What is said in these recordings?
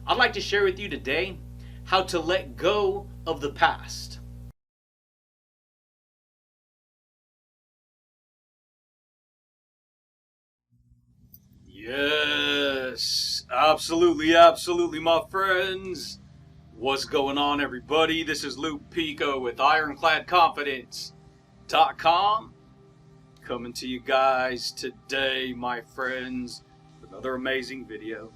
I'd like to share with you today how to let go of the past. Yes, absolutely, my friends. What's going on, everybody? This is Luke Pico with IroncladConfidence.com, coming to you guys today, my friends, with another amazing video.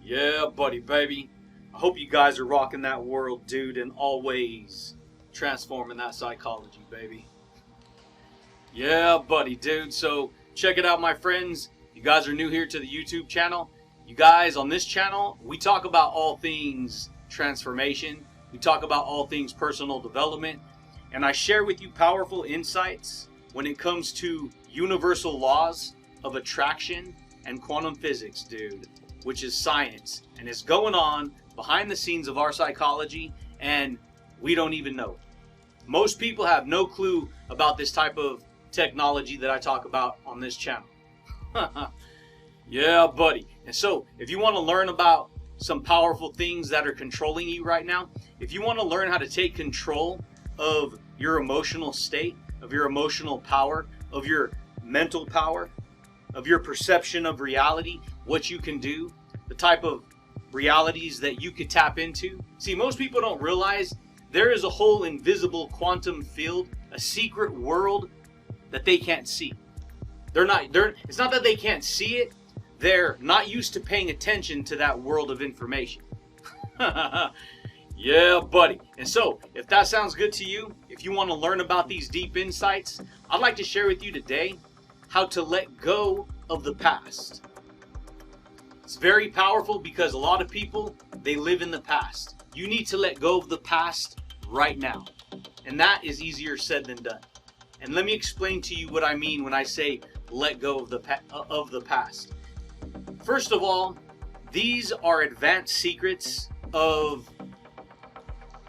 Yeah, buddy, baby. I hope you guys are rocking that world, dude, and always transforming that psychology, baby. Yeah, buddy, dude. So check it out, my friends. You guys are new here to the YouTube channel. You guys, on this channel, we talk about all things transformation. We talk about all things personal development. And I share with you powerful insights when it comes to universal laws of attraction and quantum physics, dude, which is science. And it's going on behind the scenes of our psychology, and we don't even know it. Most people have no clue about this type of technology that I talk about on this channel. Yeah, buddy. And so, if you want to learn about some powerful things that are controlling you right now, if you want to learn how to take control of your emotional state, of your emotional power, of your mental power, of your perception of reality, what you can do, the type of realities that you could tap into. See, most people don't realize there is a whole invisible quantum field, a secret world that they can't see. It's not that they can't see it, they're not used to paying attention to that world of information. Yeah, buddy. And so, if that sounds good to you, if you want to learn about these deep insights, I'd like to share with you today how to let go of the past. It's very powerful because a lot of people, they live in the past. You need to let go of the past right now. And that is easier said than done. And let me explain to you what I mean when I say let go of the past. First of all, these are advanced secrets of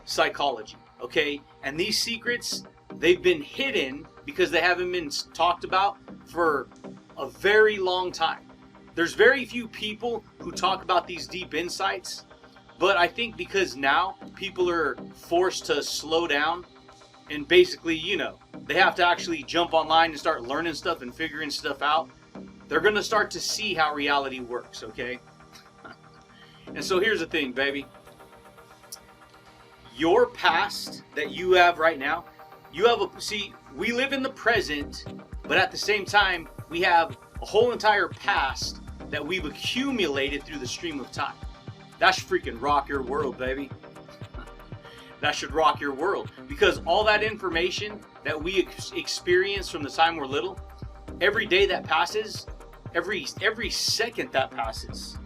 psychology, okay? And these secrets, they've been hidden because they haven't been talked about for a very long time. There's very few people who talk about these deep insights, but I think because now people are forced to slow down and basically, they have to actually jump online and start learning stuff and figuring stuff out. They're going to start to see how reality works, okay? And so here's the thing, baby. Your past that you have right now, we live in the present, but at the same time, we have a whole entire past that we've accumulated through the stream of time. That should freaking rock your world, baby. That should rock your world, because all that information that we experience from the time we're little, every day that passes, every second that passes,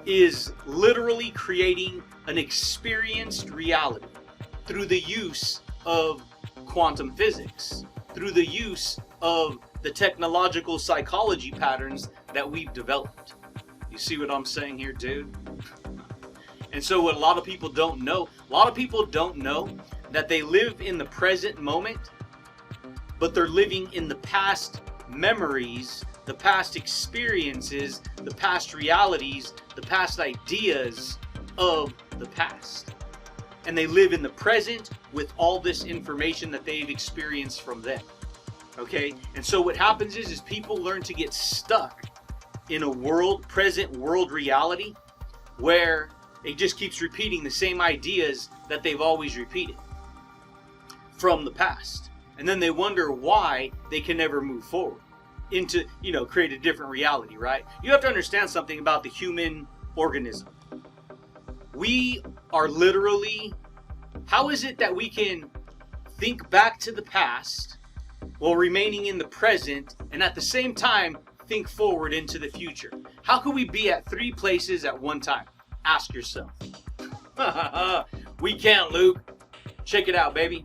is literally creating an experienced reality through the use of quantum physics, through the use of the technological psychology patterns that we've developed. You see what I'm saying here, dude? And so what a lot of people don't know that they live in the present moment, but they're living in the past memories, the past experiences, the past realities, the past ideas of the past. And they live in the present with all this information that they've experienced from them. Okay? And so what happens is people learn to get stuck in a present world reality where it just keeps repeating the same ideas that they've always repeated from the past. And then they wonder why they can never move forward into, create a different reality, right? You have to understand something about the human organism. We are literally, how is it that we can think back to the past while remaining in the present and at the same time think forward into the future? How can we be at three places at one time? Ask yourself. We can't, Luke. Check it out, baby.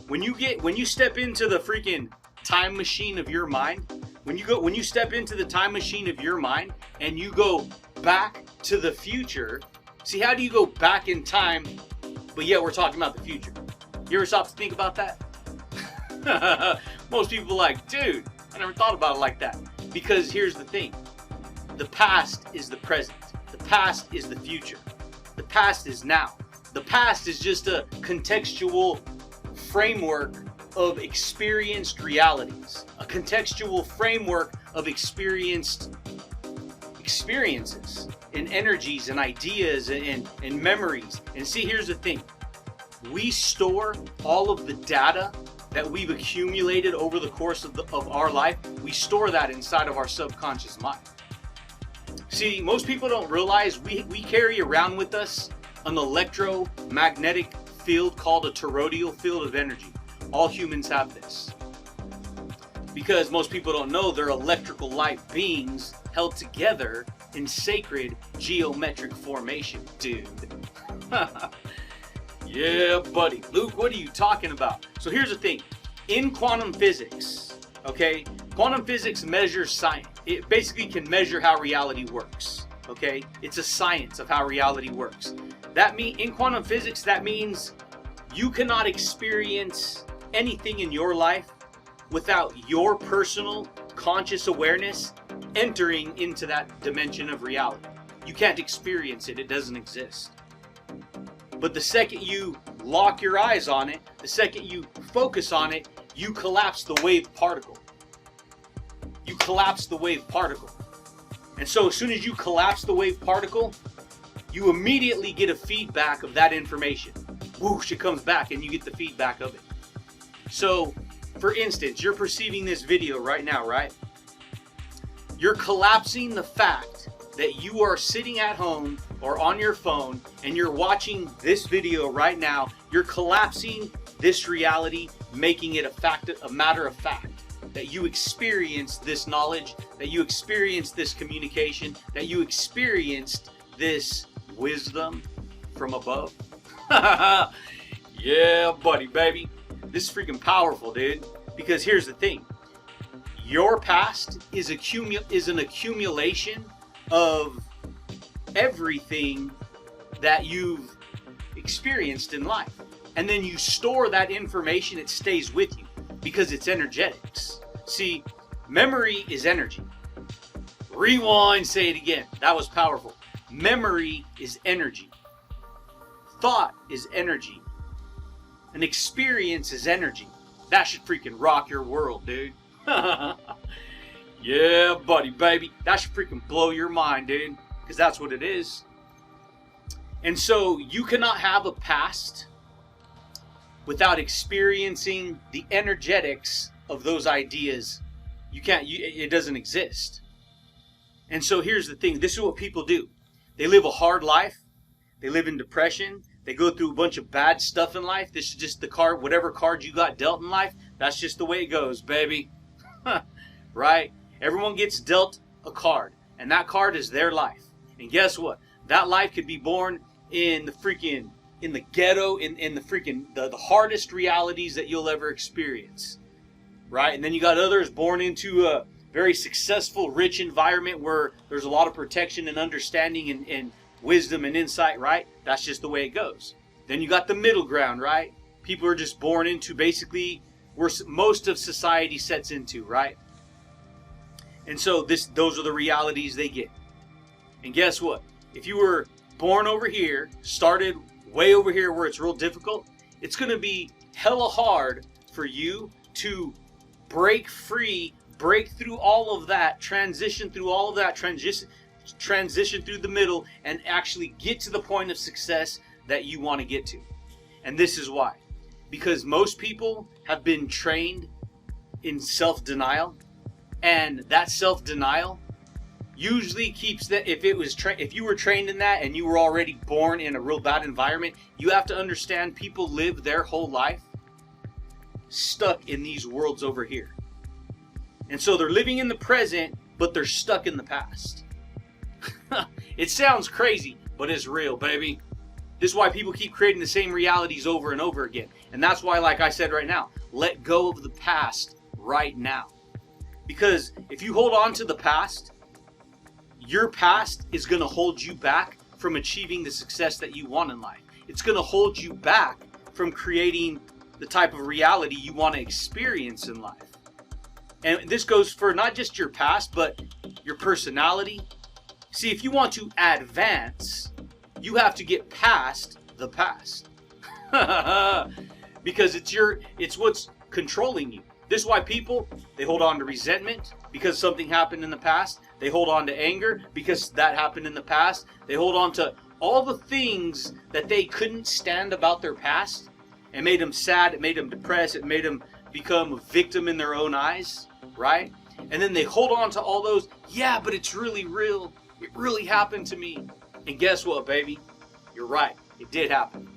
When you step into the freaking time machine of your mind, when you step into the time machine of your mind and you go back to the future, see, how do you go back in time, but yet we're talking about the future? You ever stop to think about that? Most people are like, dude, I never thought about it like that. Because here's the thing. The past is the present. past is the future. The past is now. The past is just a contextual framework of experienced realities, a contextual framework of experienced experiences and energies and ideas and memories. And see, here's the thing. We store all of the data that we've accumulated over the course of our life. We store that inside of our subconscious mind. See, most people don't realize we carry around with us an electromagnetic field called a toroidal field of energy. All humans have this. Because most people don't know, they're electrical light beings held together in sacred geometric formation, dude. Yeah, buddy. Luke, what are you talking about? So here's the thing. In quantum physics, okay, quantum physics measures science. It basically can measure how reality works, okay? It's a science of how reality works. In quantum physics, that means you cannot experience anything in your life without your personal conscious awareness entering into that dimension of reality. You can't experience it. It doesn't exist. But the second you lock your eyes on it, the second you focus on it, you collapse the wave particle. You collapse the wave particle. And so as soon as you collapse the wave particle, you immediately get a feedback of that information. Whoosh, it comes back and you get the feedback of it. So, for instance, you're perceiving this video right now, right? You're collapsing the fact that you are sitting at home or on your phone and you're watching this video right now. You're collapsing this reality, making it a matter of fact that you experienced this knowledge, that you experienced this communication, that you experienced this wisdom from above. Yeah, buddy, baby. This is freaking powerful, dude. Because here's the thing. Your past is an accumulation of everything that you've experienced in life. And then you store that information, it stays with you because it's energetics. See, memory is energy. Rewind, say it again. That was powerful. Memory is energy. Thought is energy. An experience is energy. That should freaking rock your world, dude. Yeah, buddy, baby. That should freaking blow your mind, dude. Because that's what it is. And so you cannot have a past without experiencing the energetics of those ideas. You can't, it doesn't exist. And so here's the thing. This is what people do. They live a hard life. They live in depression. They go through a bunch of bad stuff in life. This is just the card, whatever card you got dealt in life. That's just the way it goes, baby. Right? Everyone gets dealt a card. And that card is their life. And guess what? That life could be born in the ghetto, in the hardest realities that you'll ever experience. Right? And then you got others born into a very successful, rich environment where there's a lot of protection and understanding and wisdom and insight, right? That's just the way it goes. Then you got the middle ground, right? People are just born into basically where most of society sets into, right? And so those are the realities they get. And guess what? If you were born over here, started way over here where it's real difficult, it's going to be hella hard for you to break free, break through all of that, transition through all of that, transition through the middle, and actually get to the point of success that you want to get to. And this is why. Because most people have been trained in self-denial, and that self-denial usually keeps that. If you were trained in that and you were already born in a real bad environment, you have to understand people live their whole life stuck in these worlds over here. And so they're living in the present, but they're stuck in the past. It sounds crazy, but it's real, baby. This is why people keep creating the same realities over and over again. And that's why, like I said right now, let go of the past right now. Because if you hold on to the past, your past is going to hold you back from achieving the success that you want in life. It's going to hold you back from creating the type of reality you want to experience in life. And this goes for not just your past, but your personality, See, if you want to advance, you have to get past the past. Because it's what's controlling you. This is why people, they hold on to resentment because something happened in the past. They hold on to anger because that happened in the past. They hold on to all the things that they couldn't stand about their past. It made them sad, it made them depressed, it made them become a victim in their own eyes, right? And then they hold on to all those, yeah, but it's really real. It really happened to me. And guess what, baby? You're right. It did happen.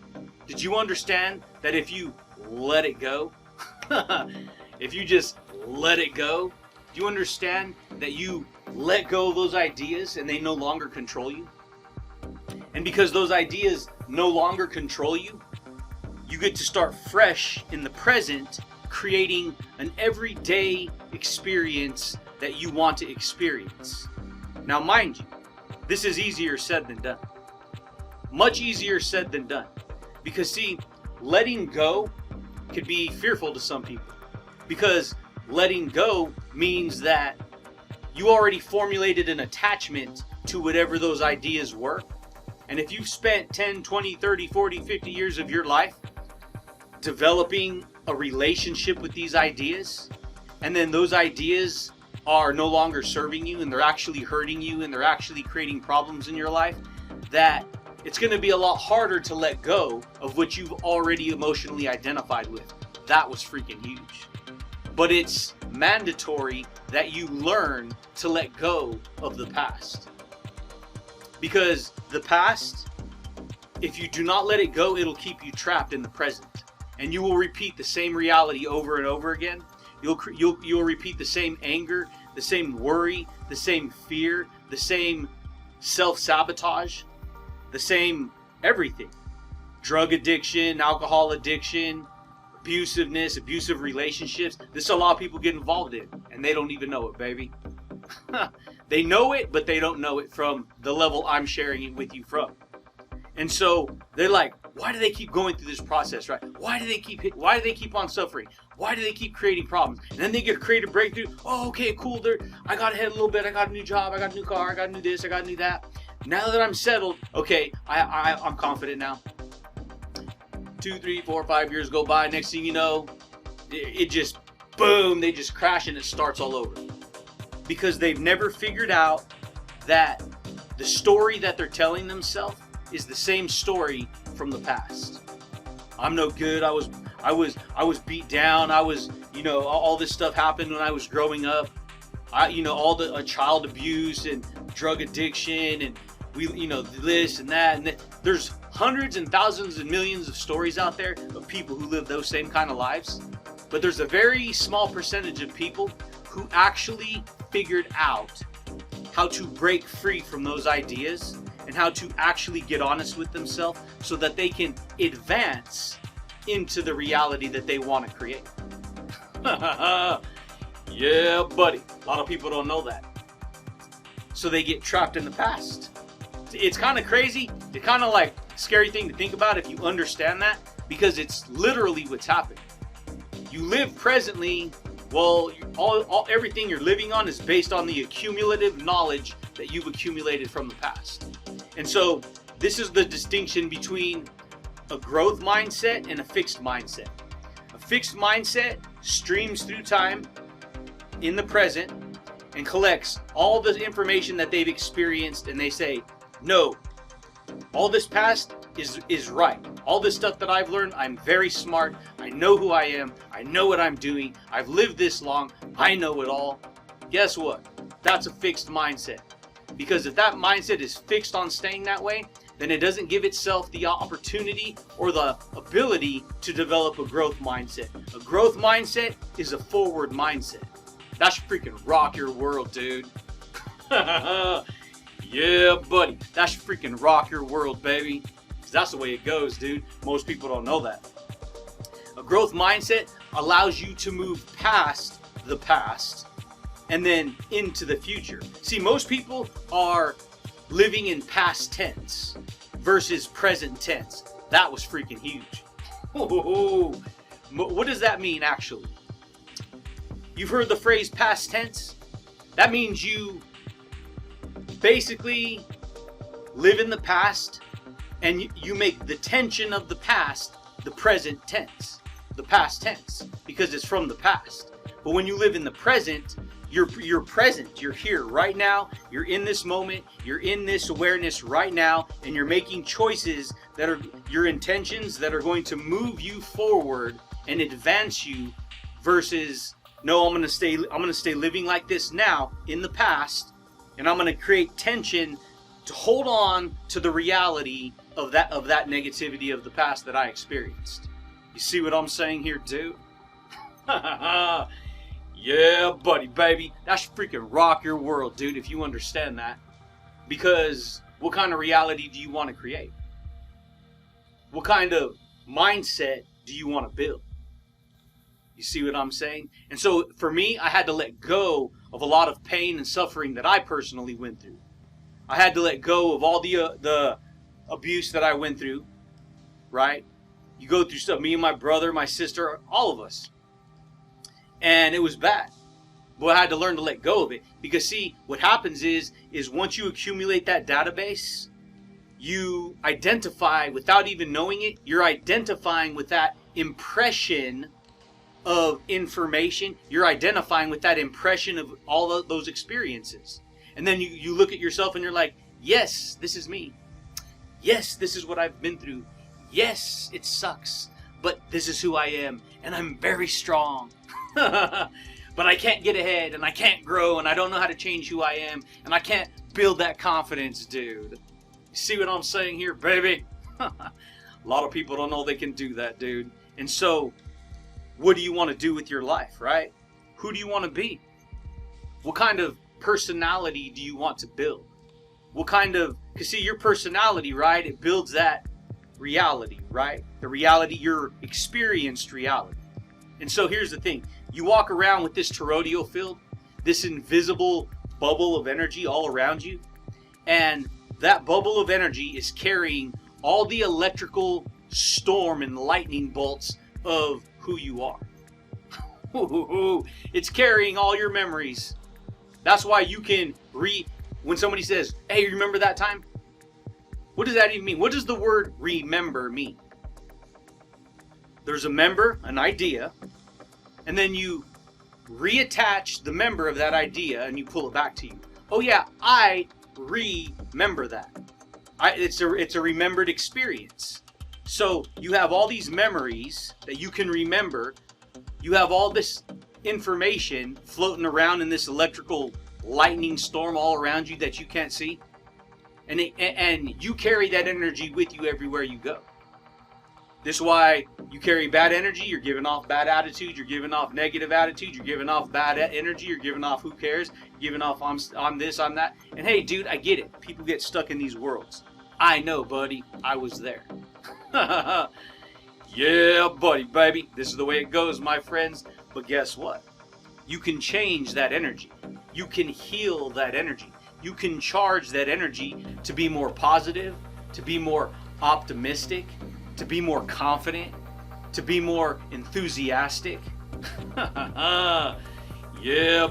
Did you understand that if you let it go, if you just let it go, do you understand that you let go of those ideas and they no longer control you? And because those ideas no longer control you, you get to start fresh in the present, creating an everyday experience that you want to experience. Now, mind you, this is easier said than done. Much easier said than done. Because see, letting go could be fearful to some people. Because letting go means that you already formulated an attachment to whatever those ideas were. And if you've spent 10, 20, 30, 40, 50 years of your life developing a relationship with these ideas, and then those ideas are no longer serving you and they're actually hurting you and they're actually creating problems in your life, that it's going to be a lot harder to let go of what you've already emotionally identified with. That was freaking huge. But it's mandatory that you learn to let go of the past. Because the past, if you do not let it go, it'll keep you trapped in the present. And you will repeat the same reality over and over again. You'll repeat the same anger, the same worry, the same fear, the same self-sabotage, the same everything. Drug addiction, alcohol addiction, abusiveness, abusive relationships. This is a lot of people get involved in, and they don't even know it, baby. They know it, but they don't know it from the level I'm sharing it with you from. And so they're like, why do they keep going through this process, right? Why do they keep on suffering? Why do they keep creating problems? And then they get a creative breakthrough. Oh, okay, cool. I got ahead a little bit. I got a new job. I got a new car. I got a new this. I got a new that. Now that I'm settled, okay, I'm confident now. 2, 3, 4, 5 years go by. Next thing you know, it just, boom, they just crash and it starts all over. Because they've never figured out that the story that they're telling themselves is the same story from the past. I'm no good. I was beat down. All this stuff happened when I was growing up. All the child abuse and drug addiction and this and that. And there's hundreds and thousands and millions of stories out there of people who live those same kind of lives. But there's a very small percentage of people who actually figured out how to break free from those ideas and how to actually get honest with themselves so that they can advance into the reality that they want to create. Yeah, buddy. A lot of people don't know that. So they get trapped in the past. It's kind of crazy. It's kind of like a scary thing to think about if you understand that, because it's literally what's happening. You live presently. Well, everything you're living on is based on the accumulative knowledge that you've accumulated from the past. And so this is the distinction between a growth mindset and a fixed mindset. A fixed mindset streams through time in the present and collects all the information that they've experienced, and they say, no, all this past is right. All this stuff that I've learned, I'm very smart. I know who I am. I know what I'm doing. I've lived this long. I know it all. Guess what? That's a fixed mindset. Because if that mindset is fixed on staying that way, then it doesn't give itself the opportunity or the ability to develop a growth mindset. A growth mindset is a forward mindset. That should freaking rock your world, dude. Yeah, buddy. That should freaking rock your world, baby. That's the way it goes, dude. Most people don't know that. A growth mindset allows you to move past the past and then into the future. See, most people are living in past tense versus present tense. That was freaking huge. What does that mean, actually? You've heard the phrase past tense? That means you basically live in the past, and you make the tension of the past the present tense, the past tense, because it's from the past. But when you live in the present, you're present. You're here right now. You're in this moment. You're in this awareness right now, and you're making choices that are your intentions that are going to move you forward and advance you. Versus, no, I'm gonna stay living like this now in the past, and I'm gonna create tension to hold on to the reality of that negativity of the past that I experienced. You see what I'm saying here, dude? Yeah, buddy, baby. That should freaking rock your world, dude, if you understand that. Because what kind of reality do you want to create? What kind of mindset do you want to build? You see what I'm saying? And so for me, I had to let go of a lot of pain and suffering that I personally went through. I had to let go of all the abuse that I went through, right? You go through stuff, me and my brother, my sister, all of us. And it was bad. But I had to learn to let go of it. Because see, what happens is once you accumulate that database, you identify, without even knowing it, you're identifying with that impression of information. You're identifying with that impression of all of those experiences. And then you look at yourself and you're like, yes, this is me. Yes, this is what I've been through. Yes, it sucks. But this is who I am. And I'm very strong. But I can't get ahead, and I can't grow, and I don't know how to change who I am, and I can't build that confidence, dude. You see what I'm saying here, baby? A lot of people don't know they can do that, dude. And so, what do you want to do with your life, right? Who do you want to be? What kind of personality do you want to build? What kind of, because see, your personality, right, it builds that reality, right? The reality, your experienced reality. And so here's the thing. You walk around with this toroidal field, this invisible bubble of energy all around you, and that bubble of energy is carrying all the electrical storm and lightning bolts of who you are. It's carrying all your memories. That's why you can when somebody says, hey, remember that time? What does that even mean? What does the word remember mean? There's a member, an idea, and then you reattach the member of that idea and you pull it back to you. Oh yeah, I remember that. It's a remembered experience. So you have all these memories that you can remember. You have all this information floating around in this electrical lightning storm all around you that you can't see. And you carry that energy with you everywhere you go. This is why you carry bad energy, you're giving off bad attitudes, you're giving off negative attitudes, you're giving off bad energy, you're giving off who cares, you're giving off I'm this, I'm that. And hey, dude, I get it. People get stuck in these worlds. I know, buddy. I was there. Yeah, buddy, baby. This is the way it goes, my friends. But guess what? You can change that energy. You can heal that energy. You can charge that energy to be more positive, to be more optimistic, to be more confident, to be more enthusiastic. Yeah,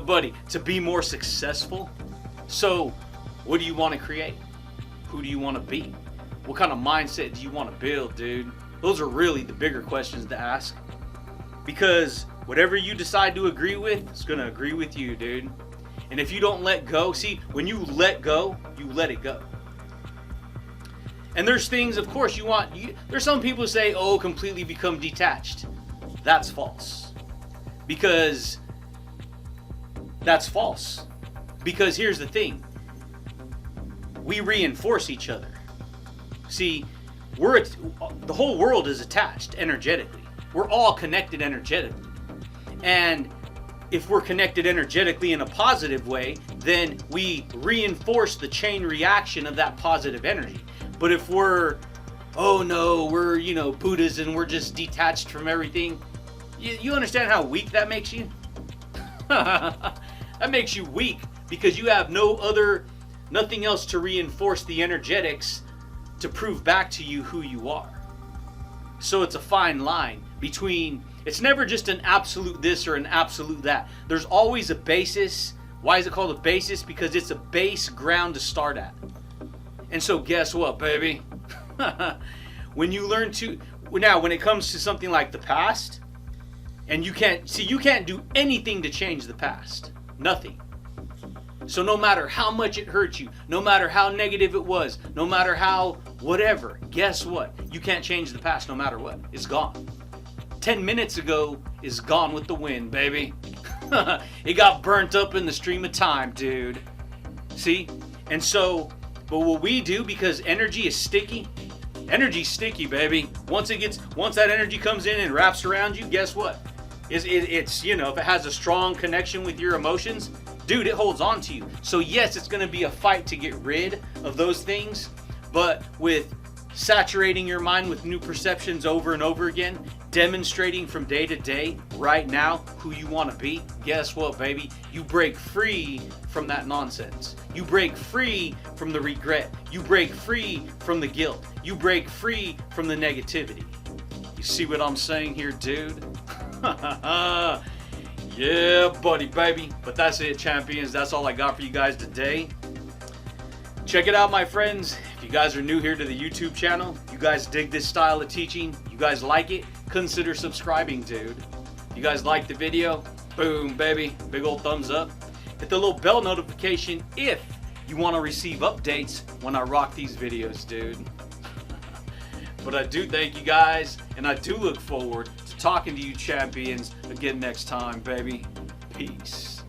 buddy. To be more successful. So, what do you want to create? Who do you want to be? What kind of mindset do you want to build, dude? Those are really the bigger questions to ask. Because whatever you decide to agree with, it's going to agree with you, dude. And if you don't let go, see, when you let go, you let it go. And there's things, of course, there's some people who say, oh, completely become detached. That's false. Because that's false. Because here's the thing. We reinforce each other. See, the whole world is attached energetically. We're all connected energetically. And if we're connected energetically in a positive way, then we reinforce the chain reaction of that positive energy. But if we're Buddhas and we're just detached from everything, you understand how weak that makes you? That makes you weak because you have nothing else to reinforce the energetics to prove back to you who you are. So it's a fine line between, it's never just an absolute this or an absolute that. There's always a basis Why is it called a basis? Because it's a base ground to start at. And so guess what, baby? When you learn to, now when it comes to something like the past, and you can't do anything to change the past. Nothing. So no matter how much it hurt you, no matter how negative it was, no matter how whatever, guess what? You can't change the past no matter what. It's gone. 10 minutes ago is gone with the wind, baby. It got burnt up in the stream of time, dude. See? And so, but what we do, because energy is sticky, energy's sticky, baby. Once that energy comes in and wraps around you, guess what? It's, you know, if it has a strong connection with your emotions, dude, it holds on to you. So yes, it's going to be a fight to get rid of those things, but with saturating your mind with new perceptions over and over again, demonstrating from day to day, right now, who you want to be, guess what, baby? You break free from that nonsense. You break free from the regret. You break free from the guilt. You break free from the negativity. You see what I'm saying here, dude? Yeah, buddy, baby. But that's it, champions. That's all I got for you guys today. Check it out, my friends. If you guys are new here to the YouTube channel, you guys dig this style of teaching, you guys like it, consider subscribing, dude. You guys like the video? Boom, baby. Big old thumbs up. Hit the little bell notification if you want to receive updates when I rock these videos, dude. But I do thank you guys, and I do look forward to talking to you champions again next time, baby. Peace.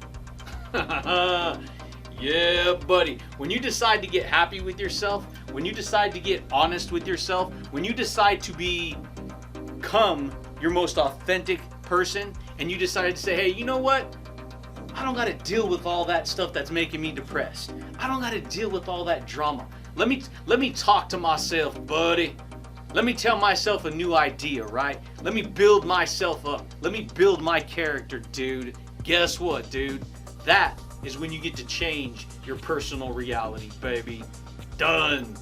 Yeah, buddy. When you decide to get happy with yourself, when you decide to get honest with yourself, when you decide to become your most authentic person, and you decide to say, hey, you know what? I don't got to deal with all that stuff that's making me depressed. I don't got to deal with all that drama. Let me talk to myself, buddy. Let me tell myself a new idea, right? Let me build myself up. Let me build my character, dude. Guess what, dude? That is when you get to change your personal reality, baby. Done.